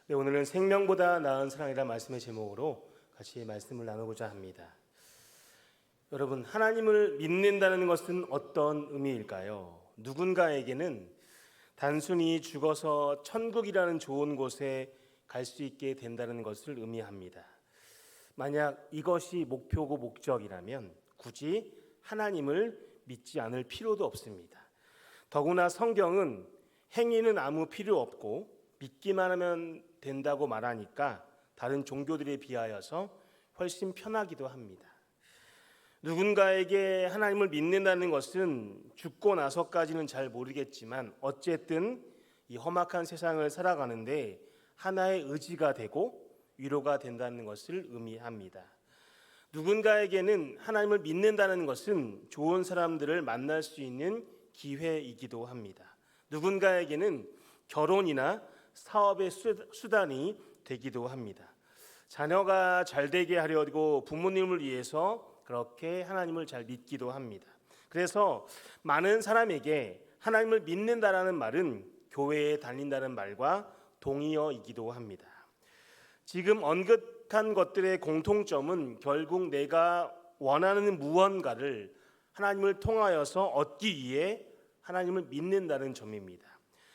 네, 오늘은 생명보다 나은 사랑이라는 말씀의 제목으로 같이 말씀을 나누고자 합니다. 여러분, 하나님을 믿는다는 것은 어떤 의미일까요? 누군가에게는 단순히 죽어서 천국이라는 좋은 곳에 갈 수 있게 된다는 것을 의미합니다. 만약 이것이 목표고 목적이라면 굳이 하나님을 믿지 않을 필요도 없습니다. 더구나 성경은 행위는 아무 필요 없고 믿기만 하면 된다고 말하니까 다른 종교들에 비하여서 훨씬 편하기도 합니다. 누군가에게 하나님을 믿는다는 것은 죽고 나서까지는 잘 모르겠지만 어쨌든 이 험악한 세상을 살아가는데 하나의 의지가 되고 위로가 된다는 것을 의미합니다. 누군가에게는 하나님을 믿는다는 것은 좋은 사람들을 만날 수 있는 기회이기도 합니다. 누군가에게는 결혼이나 사업의 수단이 되기도 합니다. 자녀가 잘 되게 하려고 부모님을 위해서 그렇게 하나님을 잘 믿기도 합니다. 그래서 많은 사람에게 하나님을 믿는다라는 말은 교회에 다닌다는 말과 동의어이기도 합니다. 지금 언급한 것들의 공통점은 결국 내가 원하는 무언가를 하나님을 통하여서 얻기 위해 하나님을 믿는다는 점입니다.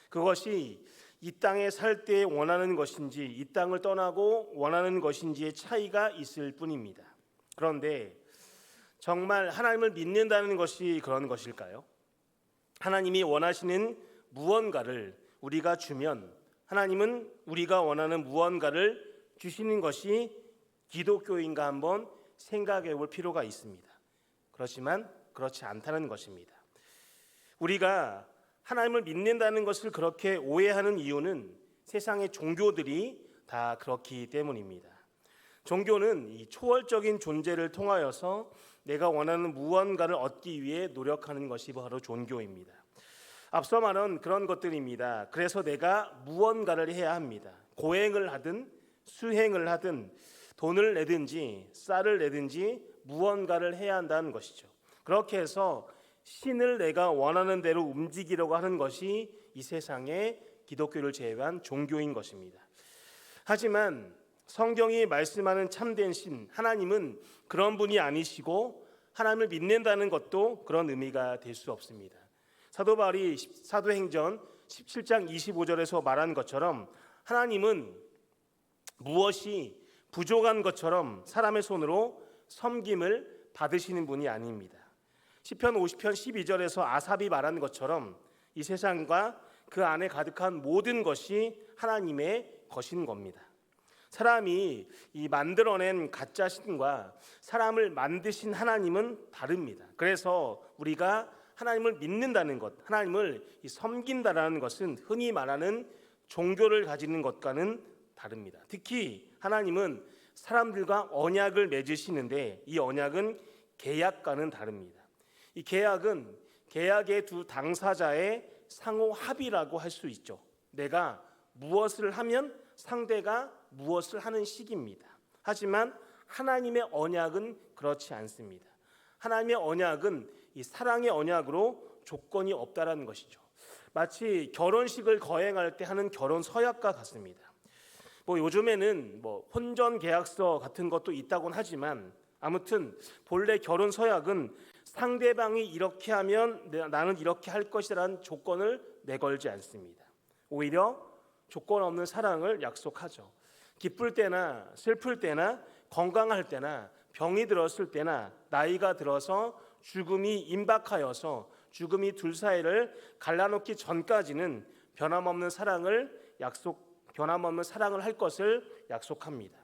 그것이 이 땅에 살 때 원하는 것인지 이 땅을 떠나고 원하는 것인지의 차이가 있을 뿐입니다. 그런데 정말 하나님을 믿는다는 것이 그런 것일까요? 하나님이 원하시는 무언가를 우리가 주면 하나님은 우리가 원하는 무언가를 주시는 것이 기독교인가 한번 생각해 볼 필요가 있습니다. 그렇지만 그렇지 않다는 것입니다. 우리가 하나님을 믿는다는 것을 그렇게 오해하는 이유는 세상의 종교들이 다 그렇기 때문입니다. 종교는 이 초월적인 존재를 통하여서 내가 원하는 무언가를 얻기 위해 노력하는 것이 바로 종교입니다. 앞서 말한 그런 것들입니다. 그래서 내가 무언가를 해야 합니다. 고행을 하든 수행을 하든 돈을 내든지 쌀을 내든지 무언가를 해야 한다는 것이죠. 그렇게 해서 신을 내가 원하는 대로 움직이려고 하는 것이 이 세상에 기독교를 제외한 종교인 것입니다. 하지만 성경이 말씀하는 참된 신 하나님은 그런 분이 아니시고 하나님을 믿는다는 것도 그런 의미가 될 수 없습니다. 사도 바울이 사도행전 17장 25절에서 말한 것처럼 하나님은 무엇이 부족한 것처럼 사람의 손으로 섬김을 받으시는 분이 아닙니다. 시편 50편 12절에서 아삽이 말한 것처럼 이 세상과 그 안에 가득한 모든 것이 하나님의 것인 겁니다. 사람이 이 만들어낸 가짜 신과 사람을 만드신 하나님은 다릅니다. 그래서 우리가 하나님을 믿는다는 것, 하나님을 섬긴다라는 것은 흔히 말하는 종교를 가지는 것과는 다릅니다. 특히 하나님은 사람들과 언약을 맺으시는데 이 언약은 계약과는 다릅니다. 이 계약은 계약의 두 당사자의 상호 합의라고 할 수 있죠. 내가 무엇을 하면 상대가 무엇을 하는 식입니다. 하지만 하나님의 언약은 그렇지 않습니다. 하나님의 언약은 이 사랑의 언약으로 조건이 없다라는 것이죠. 마치 결혼식을 거행할 때 하는 결혼 서약과 같습니다. 요즘에는 혼전 계약서 같은 것도 있다곤 하지만 아무튼 본래 결혼 서약은 상대방이 이렇게 하면 나는 이렇게 할 것이라는 조건을 내걸지 않습니다. 오히려 조건 없는 사랑을 약속하죠. 기쁠 때나 슬플 때나 건강할 때나 병이 들었을 때나 나이가 들어서 죽음이 임박하여서 죽음이 둘 사이를 갈라놓기 전까지는 변함없는 사랑을 할 것을 약속합니다.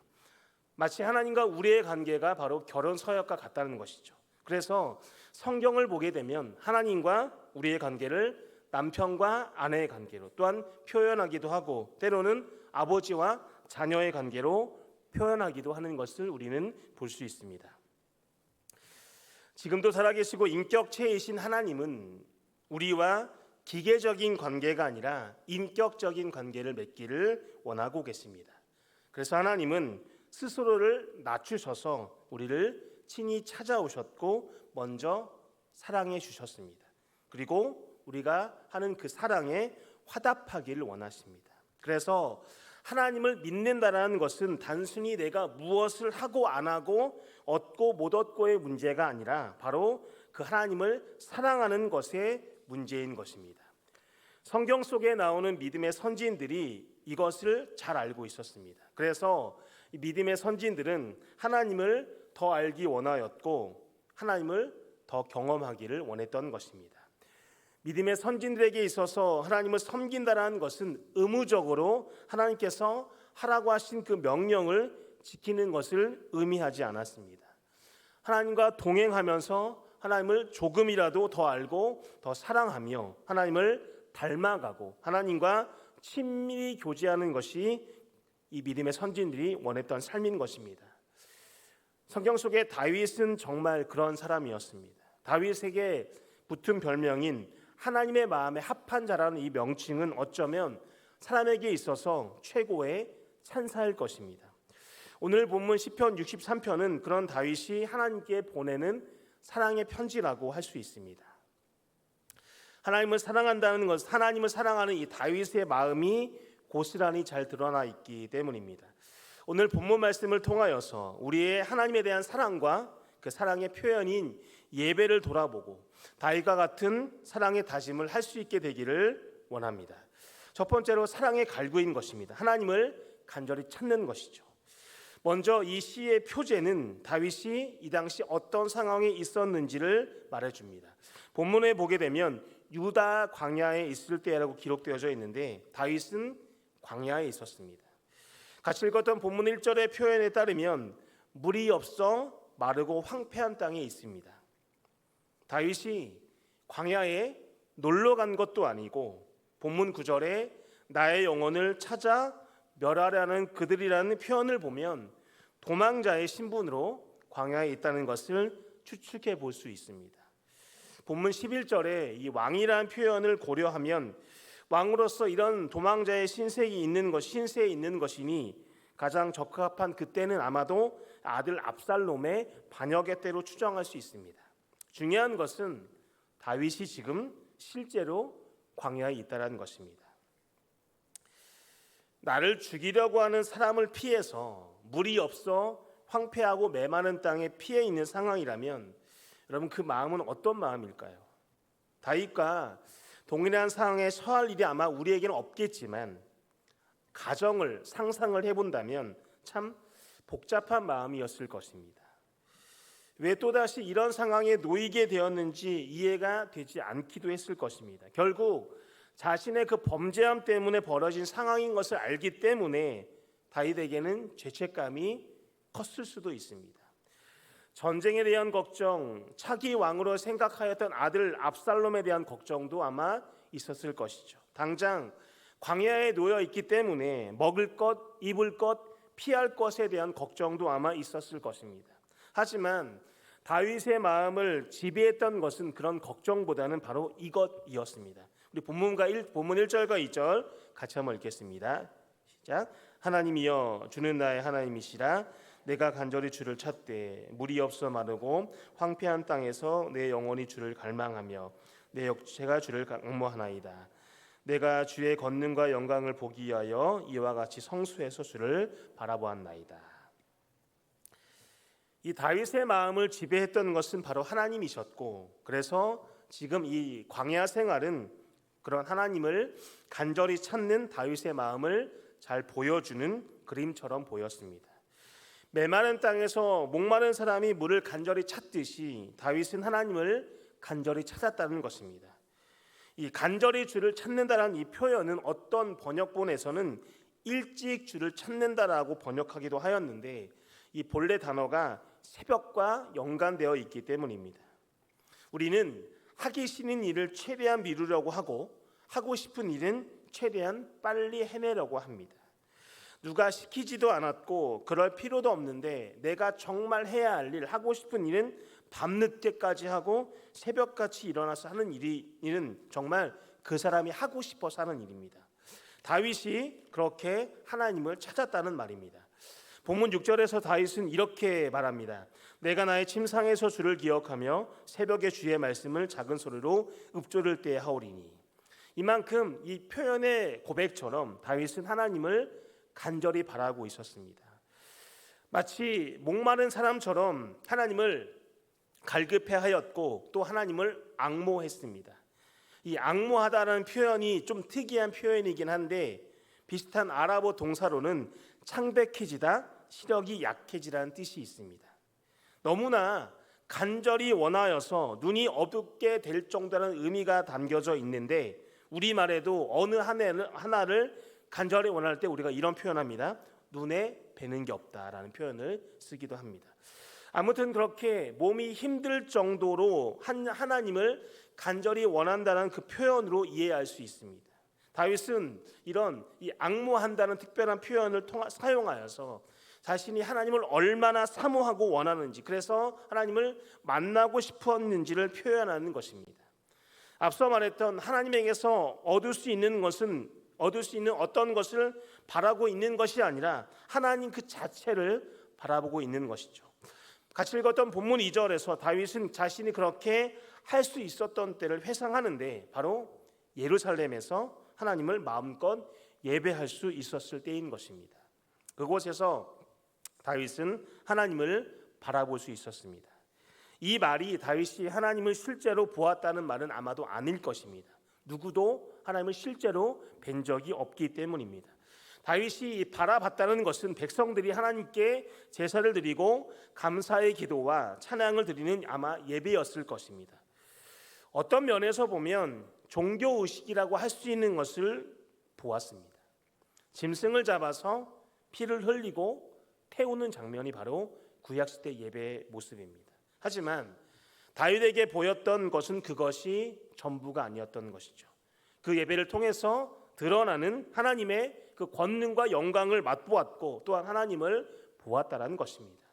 마치 하나님과 우리의 관계가 바로 결혼 서약과 같다는 것이죠. 그래서 성경을 보게 되면 하나님과 우리의 관계를 남편과 아내의 관계로 또한 표현하기도 하고 때로는 아버지와 자녀의 관계로 표현하기도 하는 것을 우리는 볼 수 있습니다. 지금도 살아계시고 인격체이신 하나님은 우리와 기계적인 관계가 아니라 인격적인 관계를 맺기를 원하고 계십니다. 그래서 하나님은 스스로를 낮추셔서 우리를 친히 찾아오셨고 먼저 사랑해 주셨습니다. 그리고 우리가 하는 그 사랑에 화답하기를 원하십니다. 그래서 하나님을 믿는다라는 것은 단순히 내가 무엇을 하고 안 하고 얻고 못 얻고의 문제가 아니라 바로 그 하나님을 사랑하는 것의 문제인 것입니다. 성경 속에 나오는 믿음의 선지인들이 이것을 잘 알고 있었습니다. 그래서 믿음의 선지인들은 하나님을 더 알기 원하였고 하나님을 더 경험하기를 원했던 것입니다. 믿음의 선진들에게 있어서 하나님을 섬긴다라는 것은 의무적으로 하나님께서 하라고 하신 그 명령을 지키는 것을 의미하지 않았습니다. 하나님과 동행하면서 하나님을 조금이라도 더 알고 더 사랑하며 하나님을 닮아가고 하나님과 친밀히 교제하는 것이 이 믿음의 선진들이 원했던 삶인 것입니다. 성경 속에 다윗은 정말 그런 사람이었습니다. 다윗에게 붙은 별명인 하나님의 마음에 합한 자라는 이 명칭은 어쩌면 사람에게 있어서 최고의 찬사일 것입니다. 오늘 본문 시편 63편은 그런 다윗이 하나님께 보내는 사랑의 편지라고 할 수 있습니다. 하나님을 사랑한다는 것, 하나님을 사랑하는 이 다윗의 마음이 고스란히 잘 드러나 있기 때문입니다. 오늘 본문 말씀을 통하여서 우리의 하나님에 대한 사랑과 그 사랑의 표현인 예배를 돌아보고 다윗과 같은 사랑의 다짐을 할 수 있게 되기를 원합니다. 첫 번째로 사랑의 갈구인 것입니다. 하나님을 간절히 찾는 것이죠. 먼저 이 시의 표제는 다윗이 이 당시 어떤 상황에 있었는지를 말해줍니다. 본문에 보게 되면 유다 광야에 있을 때라고 기록되어져 있는데 다윗은 광야에 있었습니다. 같이 읽었던 본문 1절의 표현에 따르면 물이 없어 마르고 황폐한 땅에 있습니다. 다윗이 광야에 놀러 간 것도 아니고 본문 9절에 나의 영혼을 찾아 멸하려는 그들이라는 표현을 보면 도망자의 신분으로 광야에 있다는 것을 추측해 볼 수 있습니다. 본문 11절에 이 왕이라는 표현을 고려하면 왕으로서 이런 도망자의 신세에 있는 것이니 가장 적합한 그때는 아마도 아들 압살롬의 반역의 때로 추정할 수 있습니다. 중요한 것은 다윗이 지금 실제로 광야에 있다는 것입니다. 나를 죽이려고 하는 사람을 피해서 물이 없어 황폐하고 메마른 땅에 피해 있는 상황이라면 여러분 그 마음은 어떤 마음일까요? 다윗과 동일한 상황에 처할 일이 아마 우리에게는 없겠지만 가정을 상상을 해본다면 참 복잡한 마음이었을 것입니다. 왜 또다시 이런 상황에 놓이게 되었는지 이해가 되지 않기도 했을 것입니다. 결국 자신의 그 범죄함 때문에 벌어진 상황인 것을 알기 때문에 다윗에게는 죄책감이 컸을 수도 있습니다. 전쟁에 대한 걱정, 차기 왕으로 생각하였던 아들 압살롬에 대한 걱정도 아마 있었을 것이죠. 당장 광야에 놓여 있기 때문에 먹을 것, 입을 것, 피할 것에 대한 걱정도 아마 있었을 것입니다. 하지만 다윗의 마음을 지배했던 것은 그런 걱정보다는 바로 이것이었습니다. 우리 본문 1절과 2절 같이 한번 읽겠습니다. 시작. 하나님이여 주는 나의 하나님이시라. 내가 간절히 주를 찾되 물이 없어 마르고 황폐한 땅에서 내 영혼이 주를 갈망하며 내 육체가 주를 강모하나이다. 내가 주의 권능과 영광을 보기 위하여 이와 같이 성수에서 주를 바라보았나이다. 이 다윗의 마음을 지배했던 것은 바로 하나님이셨고 그래서 지금 이 광야 생활은 그런 하나님을 간절히 찾는 다윗의 마음을 잘 보여주는 그림처럼 보였습니다. 메마른 땅에서 목마른 사람이 물을 간절히 찾듯이 다윗은 하나님을 간절히 찾았다는 것입니다. 이 간절히 주를 찾는다라는 이 표현은 어떤 번역본에서는 일찍 주를 찾는다라고 번역하기도 하였는데 이 본래 단어가 새벽과 연관되어 있기 때문입니다. 우리는 하기 싫은 일을 최대한 미루려고 하고 싶은 일은 최대한 빨리 해내려고 합니다. 누가 시키지도 않았고 그럴 필요도 없는데 내가 정말 해야 할 일, 하고 싶은 일은 밤늦게까지 하고 새벽같이 일어나서 하는 일은 정말 그 사람이 하고 싶어서 하는 일입니다. 다윗이 그렇게 하나님을 찾았다는 말입니다. 본문 6절에서 다윗은 이렇게 말합니다. 내가 나의 침상에서 주를 기억하며 새벽에 주의 말씀을 작은 소리로 읊조릴 때 하오리니. 이만큼 이 표현의 고백처럼 다윗은 하나님을 간절히 바라고 있었습니다. 마치 목마른 사람처럼 하나님을 갈급해하였고 또 하나님을 앙모했습니다. 이 앙모하다라는 표현이 좀 특이한 표현이긴 한데 비슷한 아랍어 동사로는 창백해지다, 시력이 약해지라는 뜻이 있습니다. 너무나 간절히 원하여서 눈이 어둡게 될 정도라는 의미가 담겨져 있는데 우리말에도 어느 하나를 간절히 원할 때 우리가 이런 표현합니다. 눈에 뵈는 게 없다라는 표현을 쓰기도 합니다. 아무튼 그렇게 몸이 힘들 정도로 하나님을 간절히 원한다는 그 표현으로 이해할 수 있습니다. 다윗은 이런 이 앙모한다는 특별한 표현을 사용하여서 자신이 하나님을 얼마나 사모하고 원하는지, 그래서 하나님을 만나고 싶었는지를 표현하는 것입니다. 앞서 말했던 하나님에게서 얻을 수 있는 어떤 것을 바라고 있는 것이 아니라 하나님 그 자체를 바라보고 있는 것이죠. 같이 읽었던 본문 2절에서 다윗은 자신이 그렇게 할 수 있었던 때를 회상하는데 바로 예루살렘에서 하나님을 마음껏 예배할 수 있었을 때인 것입니다. 그곳에서 다윗은 하나님을 바라볼 수 있었습니다. 이 말이 다윗이 하나님을 실제로 보았다는 말은 아마도 아닐 것입니다. 누구도 하나님을 실제로 뵌 적이 없기 때문입니다. 다윗이 바라봤다는 것은 백성들이 하나님께 제사를 드리고 감사의 기도와 찬양을 드리는 아마 예배였을 것입니다. 어떤 면에서 보면 종교의식이라고 할 수 있는 것을 보았습니다. 짐승을 잡아서 피를 흘리고 태우는 장면이 바로 구약시대 예배의 모습입니다. 하지만 다윗에게 보였던 것은 그것이 전부가 아니었던 것이죠. 그 예배를 통해서 드러나는 하나님의 그 권능과 영광을 맛보았고 또한 하나님을 보았다라는 것입니다.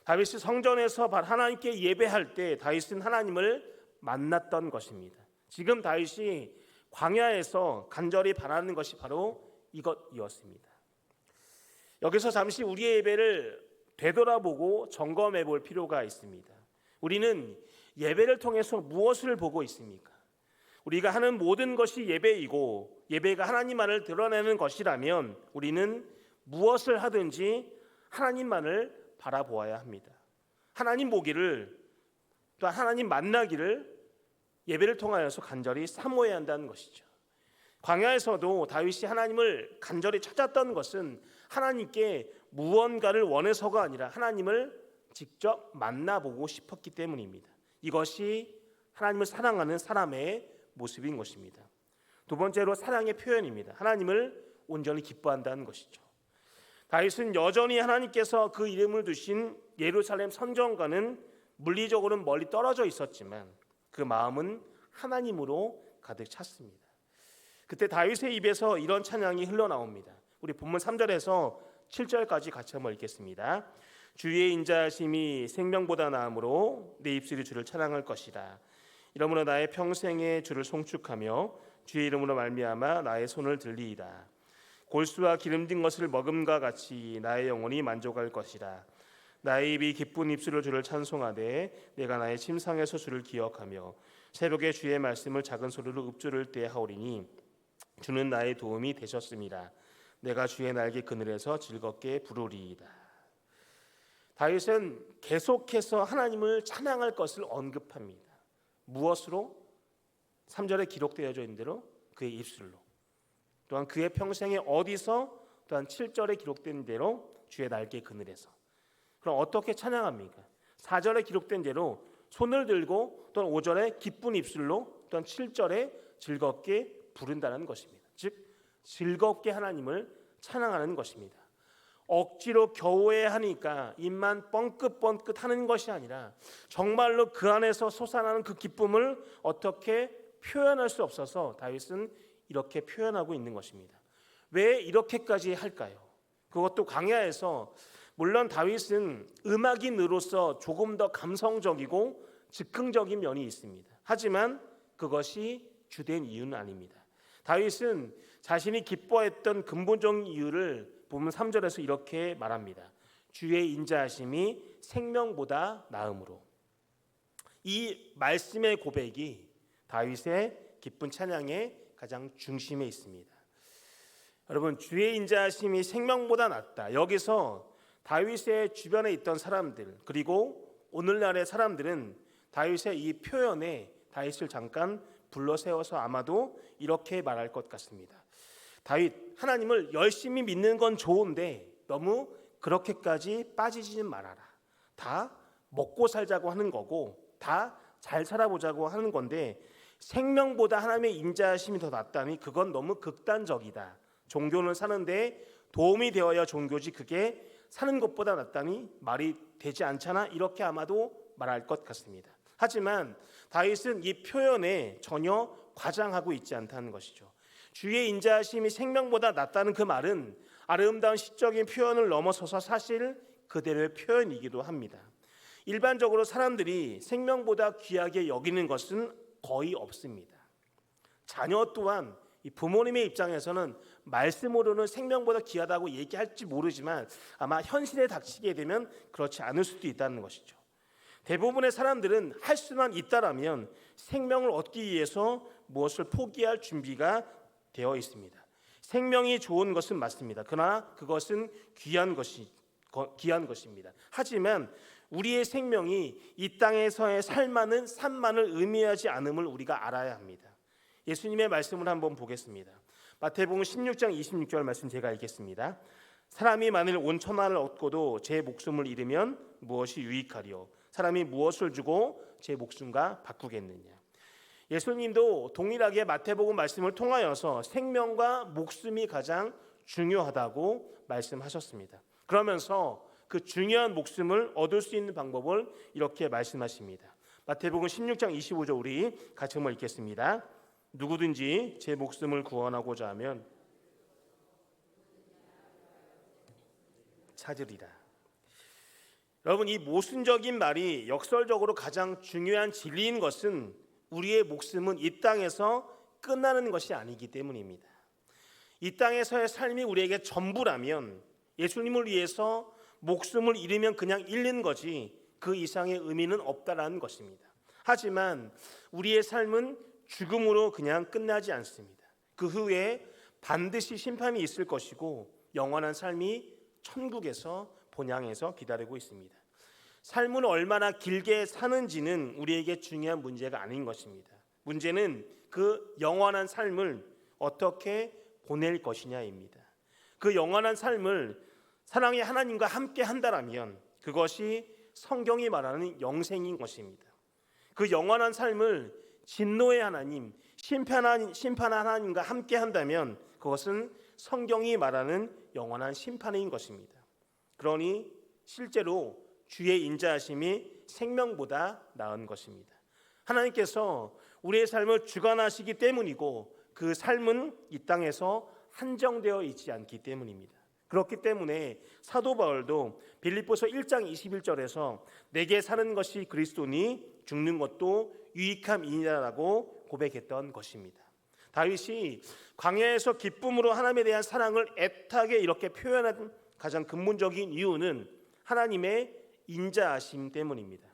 다윗이 성전에서 하나님께 예배할 때 다윗은 하나님을 만났던 것입니다. 지금 다윗이 광야에서 간절히 바라는 것이 바로 이것이었습니다. 여기서 잠시 우리의 예배를 되돌아보고 점검해 볼 필요가 있습니다. 우리는 예배를 통해서 무엇을 보고 있습니까? 우리가 하는 모든 것이 예배이고 예배가 하나님만을 드러내는 것이라면 우리는 무엇을 하든지 하나님만을 바라보아야 합니다. 하나님 보기를 또 하나님 만나기를 예배를 통하여서 간절히 사모해야 한다는 것이죠. 광야에서도 다윗이 하나님을 간절히 찾았던 것은 하나님께 무언가를 원해서가 아니라 하나님을 직접 만나보고 싶었기 때문입니다. 이것이 하나님을 사랑하는 사람의 모습인 것입니다. 두 번째로 사랑의 표현입니다. 하나님을 온전히 기뻐한다는 것이죠. 다윗은 여전히 하나님께서 그 이름을 두신 예루살렘 성전과는 물리적으로는 멀리 떨어져 있었지만 그 마음은 하나님으로 가득 찼습니다. 그때 다윗의 입에서 이런 찬양이 흘러나옵니다. 우리 본문 3절에서 7절까지 같이 한번 읽겠습니다. 주의 인자하심이 생명보다 나음으로 내 입술이 주를 찬양할 것이라. 이러므로 나의 평생에 주를 송축하며 주의 이름으로 말미암아 나의 손을 들리이다. 골수와 기름진 것을 먹음과 같이 나의 영혼이 만족할 것이라. 나의 입이 기쁜 입술로 주를 찬송하되 내가 나의 침상에서 주를 기억하며 새벽에 주의 말씀을 작은 소리로 읊조릴 때 하오리니 주는 나의 도움이 되셨습니다. 내가 주의 날개 그늘에서 즐겁게 부르리이다. 다윗은 계속해서 하나님을 찬양할 것을 언급합니다. 무엇으로? 3절에 기록되어져 있는 대로 그의 입술로, 또한 그의 평생에 어디서, 또한 7절에 기록된 대로 주의 날개 그늘에서. 그럼 어떻게 찬양합니까? 4절에 기록된 대로 손을 들고, 또한 5절에 기쁜 입술로, 또한 7절에 즐겁게 부른다는 것입니다. 즉 즐겁게 하나님을 찬양하는 것입니다. 억지로 겨우해 하니까 입만 뻥긋뻥긋 하는 것이 아니라 정말로 그 안에서 솟아나는 그 기쁨을 어떻게 표현할 수 없어서 다윗은 이렇게 표현하고 있는 것입니다. 왜 이렇게까지 할까요? 그것도 광야에서. 물론 다윗은 음악인으로서 조금 더 감성적이고 즉흥적인 면이 있습니다. 하지만 그것이 주된 이유는 아닙니다. 다윗은 자신이 기뻐했던 근본적인 이유를 보면 3절에서 이렇게 말합니다. 주의 인자하심이 생명보다 나음으로. 이 말씀의 고백이 다윗의 기쁜 찬양의 가장 중심에 있습니다. 여러분, 주의 인자하심이 생명보다 낫다. 여기서 다윗의 주변에 있던 사람들, 그리고 오늘날의 사람들은 다윗의 이 표현에 다윗을 잠깐 불러 세워서 아마도 이렇게 말할 것 같습니다. 다윗, 하나님을 열심히 믿는 건 좋은데 너무 그렇게까지 빠지지는 말아라. 다 먹고 살자고 하는 거고 다 잘 살아보자고 하는 건데 생명보다 하나님의 인자하심이 더 낫다니 그건 너무 극단적이다. 종교는 사는데 도움이 되어야 종교지 그게 사는 것보다 낫다니 말이 되지 않잖아. 이렇게 아마도 말할 것 같습니다. 하지만 다윗은 이 표현에 전혀 과장하고 있지 않다는 것이죠. 주의 인자하심이 생명보다 낫다는 그 말은 아름다운 시적인 표현을 넘어서서 사실 그대로의 표현이기도 합니다. 일반적으로 사람들이 생명보다 귀하게 여기는 것은 거의 없습니다. 자녀 또한 부모님의 입장에서는 말씀으로는 생명보다 귀하다고 얘기할지 모르지만 아마 현실에 닥치게 되면 그렇지 않을 수도 있다는 것이죠. 대부분의 사람들은 할 수만 있다라면 생명을 얻기 위해서 무엇을 포기할 준비가 되어 있습니다. 생명이 좋은 것은 맞습니다. 그러나 그것은 귀한 것입니다. 하지만 우리의 생명이 이 땅에서의 삶만을 의미하지 않음을 우리가 알아야 합니다. 예수님의 말씀을 한번 보겠습니다. 마태복음 16장 26절 말씀 제가 읽겠습니다. 사람이 만일 온 천하를 얻고도 제 목숨을 잃으면 무엇이 유익하리요? 사람이 무엇을 주고 제 목숨과 바꾸겠느냐? 예수님도 동일하게 마태복음 말씀을 통하여서 생명과 목숨이 가장 중요하다고 말씀하셨습니다. 그러면서 그 중요한 목숨을 얻을 수 있는 방법을 이렇게 말씀하십니다. 마태복음 16장 25절 우리 같이 한번 읽겠습니다. 누구든지 제 목숨을 구원하고자 하면 찾으리라. 여러분, 이 모순적인 말이 역설적으로 가장 중요한 진리인 것은 우리의 목숨은 이 땅에서 끝나는 것이 아니기 때문입니다. 이 땅에서의 삶이 우리에게 전부라면 예수님을 위해서 목숨을 잃으면 그냥 잃는 거지 그 이상의 의미는 없다라는 것입니다. 하지만 우리의 삶은 죽음으로 그냥 끝나지 않습니다. 그 후에 반드시 심판이 있을 것이고 영원한 삶이 천국에서 본향에서 기다리고 있습니다. 삶을 얼마나 길게 사는지는 우리에게 중요한 문제가 아닌 것입니다. 문제는 그 영원한 삶을 어떻게 보낼 것이냐입니다. 그 영원한 삶을 사랑의 하나님과 함께 한다라면 그것이 성경이 말하는 영생인 것입니다. 그 영원한 삶을 진노의 하나님, 심판한 하나님과 함께 한다면 그것은 성경이 말하는 영원한 심판인 것입니다. 그러니 실제로 주의 인자하심이 생명보다 나은 것입니다. 하나님께서 우리의 삶을 주관하시기 때문이고 그 삶은 이 땅에서 한정되어 있지 않기 때문입니다. 그렇기 때문에 사도 바울도 빌립보서 1장 21절에서 내게 사는 것이 그리스도니 죽는 것도 유익함이니라고 고백했던 것입니다. 다윗이 광야에서 기쁨으로 하나님에 대한 사랑을 애타게 이렇게 표현한 가장 근본적인 이유는 하나님의 인자하심 때문입니다.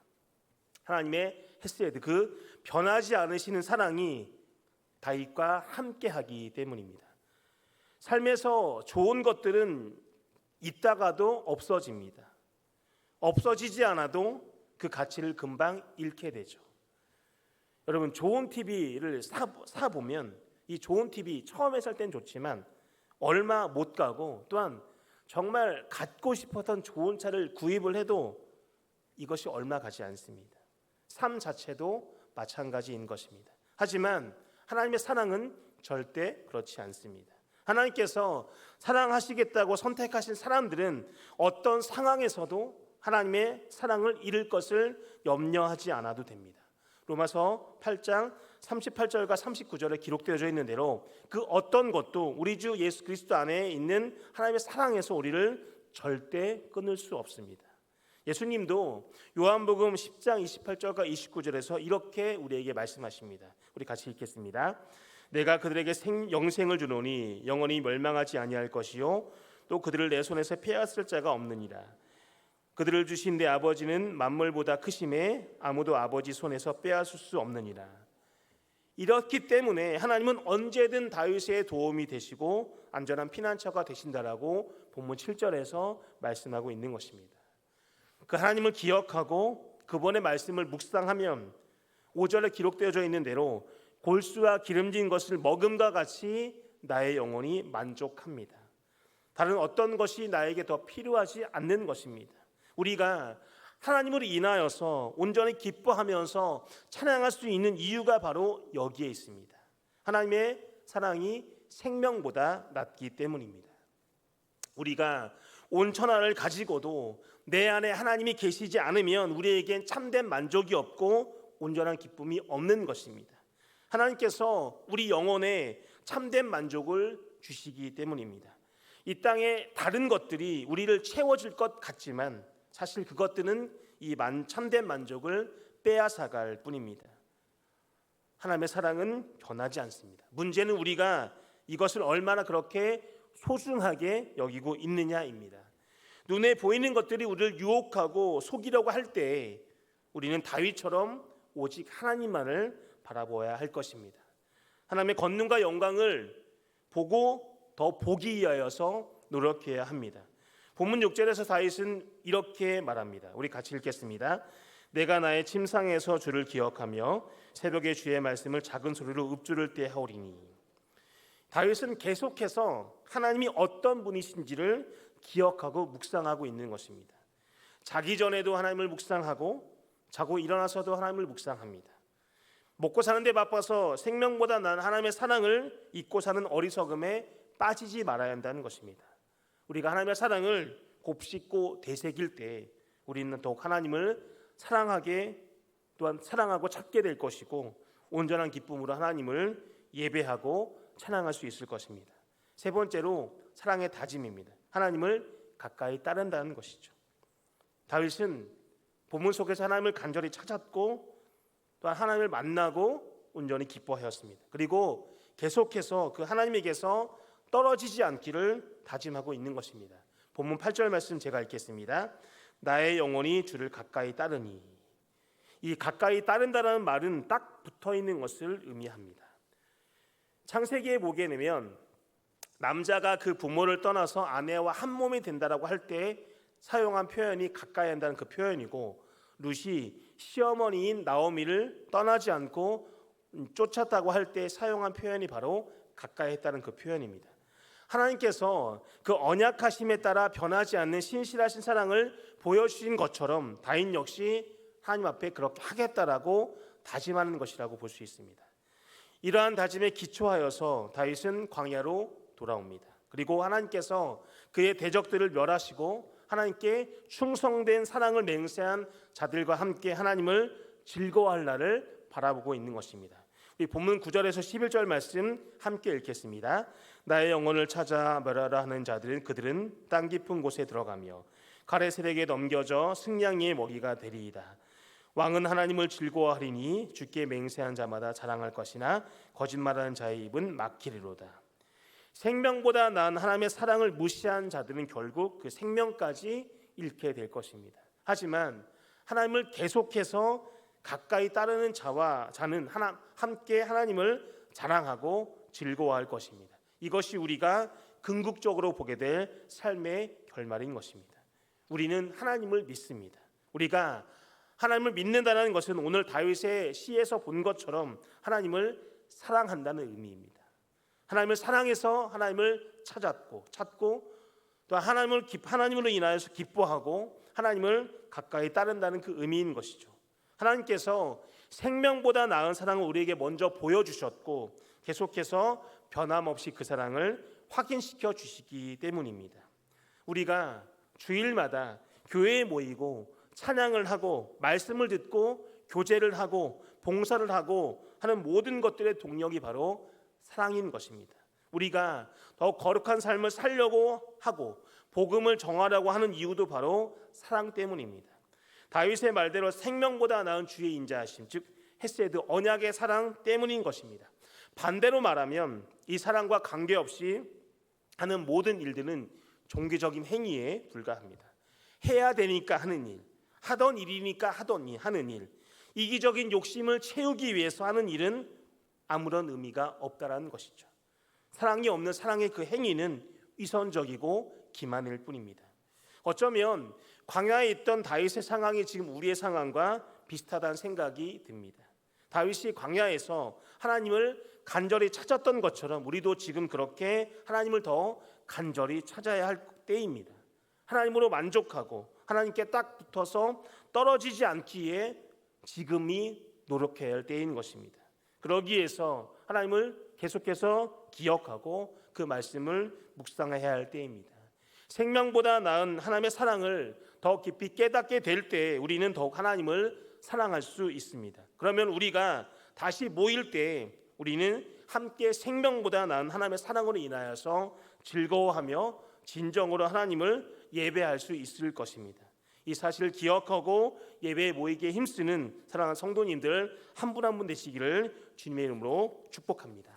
하나님의 헤세드, 그 변하지 않으시는 사랑이 다윗과 함께하기 때문입니다. 삶에서 좋은 것들은 있다가도 없어집니다. 없어지지 않아도 그 가치를 금방 잃게 되죠. 여러분, 좋은 TV를 사보면 이 좋은 TV 처음에 살 땐 좋지만 얼마 못 가고 또한 정말 갖고 싶었던 좋은 차를 구입을 해도 이것이 얼마 가지 않습니다. 삶 자체도 마찬가지인 것입니다. 하지만 하나님의 사랑은 절대 그렇지 않습니다. 하나님께서 사랑하시겠다고 선택하신 사람들은 어떤 상황에서도 하나님의 사랑을 잃을 것을 염려하지 않아도 됩니다. 로마서 8장 38절과 39절에 기록되어져 있는 대로 그 어떤 것도 우리 주 예수 그리스도 안에 있는 하나님의 사랑에서 우리를 절대 끊을 수 없습니다. 예수님도 요한복음 10장 28절과 29절에서 이렇게 우리에게 말씀하십니다. 우리 같이 읽겠습니다. 내가 그들에게 영생을 주노니 영원히 멸망하지 아니할 것이요 또 그들을 내 손에서 빼앗을 자가 없느니라. 그들을 주신 내 아버지는 만물보다 크심에 아무도 아버지 손에서 빼앗을 수 없느니라. 이렇기 때문에 하나님은 언제든 다윗의 도움이 되시고 안전한 피난처가 되신다라고 본문 7절에서 말씀하고 있는 것입니다. 그 하나님을 기억하고 그분의 말씀을 묵상하면 5절에 기록되어져 있는 대로 골수와 기름진 것을 먹음과 같이 나의 영혼이 만족합니다. 다른 어떤 것이 나에게 더 필요하지 않는 것입니다. 우리가 하나님으로 인하여서 온전히 기뻐하면서 찬양할 수 있는 이유가 바로 여기에 있습니다. 하나님의 사랑이 생명보다 낫기 때문입니다. 우리가 온 천하를 가지고도 내 안에 하나님이 계시지 않으면 우리에겐 참된 만족이 없고 온전한 기쁨이 없는 것입니다. 하나님께서 우리 영혼에 참된 만족을 주시기 때문입니다. 이 땅의 다른 것들이 우리를 채워줄 것 같지만 사실 그것들은 이 참된 만족을 빼앗아갈 뿐입니다. 하나님의 사랑은 변하지 않습니다. 문제는 우리가 이것을 얼마나 그렇게 소중하게 여기고 있느냐입니다. 눈에 보이는 것들이 우리를 유혹하고 속이려고 할 때 우리는 다윗처럼 오직 하나님만을 바라보아야 할 것입니다. 하나님의 권능과 영광을 보고 더 보기 위하여서 노력해야 합니다. 본문 6절에서 다윗은 이렇게 말합니다. 우리 같이 읽겠습니다. 내가 나의 침상에서 주를 기억하며 새벽에 주의 말씀을 작은 소리로 읊조릴 때 하오리니. 다윗은 계속해서 하나님이 어떤 분이신지를 기억하고 묵상하고 있는 것입니다. 자기 전에도 하나님을 묵상하고 자고 일어나서도 하나님을 묵상합니다. 먹고 사는데 바빠서 생명보다 난 하나님의 사랑을 잊고 사는 어리석음에 빠지지 말아야 한다는 것입니다. 우리가 하나님의 사랑을 곱씹고 되새길 때 우리는 더욱 하나님을 사랑하게 또한 사랑하고 찾게 될 것이고 온전한 기쁨으로 하나님을 예배하고 찬양할 수 있을 것입니다. 세 번째로 사랑의 다짐입니다. 하나님을 가까이 따른다는 것이죠. 다윗은 본문 속에서 하나님을 간절히 찾았고 또한 하나님을 만나고 온전히 기뻐하였습니다. 그리고 계속해서 그 하나님에게서 떨어지지 않기를 다짐하고 있는 것입니다. 본문 8절 말씀 제가 읽겠습니다. 나의 영혼이 주를 가까이 따르니. 이 가까이 따른다는 말은 딱 붙어있는 것을 의미합니다. 창세기에 보게 되면 남자가 그 부모를 떠나서 아내와 한 몸이 된다라고 할 때 사용한 표현이 가까이 한다는 그 표현이고, 룻이 시어머니인 나오미를 떠나지 않고 쫓았다고 할 때 사용한 표현이 바로 가까이 했다는 그 표현입니다. 하나님께서 그 언약하심에 따라 변하지 않는 신실하신 사랑을 보여주신 것처럼 다윗 역시 하나님 앞에 그렇게 하겠다라고 다짐하는 것이라고 볼 수 있습니다. 이러한 다짐에 기초하여서 다윗은 광야로 돌아옵니다. 그리고 하나님께서 그의 대적들을 멸하시고 하나님께 충성된 사랑을 맹세한 자들과 함께 하나님을 즐거워할 날을 바라보고 있는 것입니다. 우리 본문 9절에서 11절 말씀 함께 읽겠습니다. 나의 영혼을 찾아 멸하라 하는 자들은 그들은 땅 깊은 곳에 들어가며 가래 세력에 넘겨져 승냥이의 먹이가 되리이다. 왕은 하나님을 즐거워하리니 주께 맹세한 자마다 자랑할 것이나 거짓말하는 자의 입은 막히리로다. 생명보다 나은 하나님의 사랑을 무시한 자들은 결국 그 생명까지 잃게 될 것입니다. 하지만 하나님을 계속해서 가까이 따르는 자는 함께 하나님을 자랑하고 즐거워할 것입니다. 이것이 우리가 궁극적으로 보게 될 삶의 결말인 것입니다. 우리는 하나님을 믿습니다. 우리가 하나님을 믿는다는 것은 오늘 다윗의 시에서 본 것처럼 하나님을 사랑한다는 의미입니다. 하나님을 사랑해서 하나님을 찾고 또 하나님으로 인하여서 기뻐하고 하나님을 가까이 따른다는 그 의미인 것이죠. 하나님께서 생명보다 나은 사랑을 우리에게 먼저 보여주셨고 계속해서 변함없이 그 사랑을 확인시켜 주시기 때문입니다. 우리가 주일마다 교회에 모이고 찬양을 하고 말씀을 듣고 교제를 하고 봉사를 하고 하는 모든 것들의 동력이 바로 사랑인 것입니다. 우리가 더 거룩한 삶을 살려고 하고 복음을 정하려고 하는 이유도 바로 사랑 때문입니다. 다윗의 말대로 생명보다 나은 주의 인자하심, 즉 헤세드 언약의 사랑 때문인 것입니다. 반대로 말하면 이 사랑과 관계없이 하는 모든 일들은 종교적인 행위에 불과합니다. 해야 되니까 하는 일, 하던 일이니까 하는 일, 이기적인 욕심을 채우기 위해서 하는 일은 아무런 의미가 없다라는 것이죠. 사랑이 없는 사랑의 그 행위는 위선적이고 기만일 뿐입니다. 어쩌면 광야에 있던 다윗의 상황이 지금 우리의 상황과 비슷하다는 생각이 듭니다. 다윗이 광야에서 하나님을 간절히 찾았던 것처럼 우리도 지금 그렇게 하나님을 더 간절히 찾아야 할 때입니다. 하나님으로 만족하고 하나님께 딱 붙어서 떨어지지 않기에 지금이 노력해야 할 때인 것입니다. 그러기 위해서 하나님을 계속해서 기억하고 그 말씀을 묵상해야 할 때입니다. 생명보다 나은 하나님의 사랑을 더 깊이 깨닫게 될 때 우리는 더욱 하나님을 사랑할 수 있습니다. 그러면 우리가 다시 모일 때 우리는 함께 생명보다 나은 하나님의 사랑으로 인하여서 즐거워하며 진정으로 하나님을 예배할 수 있을 것입니다. 이 사실을 기억하고 예배에 모이기에 힘쓰는 사랑하는 성도님들 한 분 한 분 되시기를 주님의 이름으로 축복합니다.